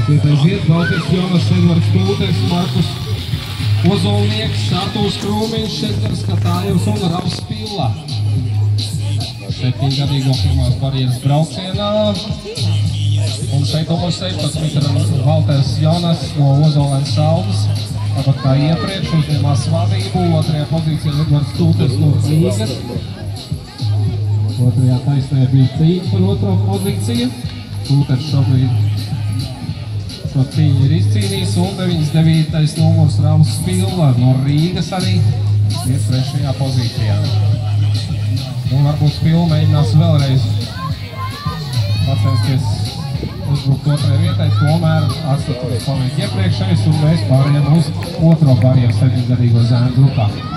Aiziet, Baltijas Jonas, Edvards Kūters, Markus Ozolnieks, Artūrs Krūmiņš, Edgars Katājevs un Rauls Pilla. 7-gadīgo pirmās barjeras braucienā. Un šeit numur 16 ir Valters Jonas no Ozolēnas Saldas. Tāpat kā iepriekš uzņemās vadību. Otrajā pozīcijā Edvards Kūters no Rīgas. Otrajā taisnē bija cīņa par otro pozīciju. Kūters šobrīd šo cīņu ir izcīnījis, un 99. numurs Rauls Pilla no Rīgas arī ir trešajā pozīcijā. Un varbūt Pilla mēģinās vēlreiz pacensties uzbrukt otrajai vietai, tomēr atstatot paliek iepriekšējais, un mēs pārējām uz otro barjeru 7-gadīgo zēnu grupā.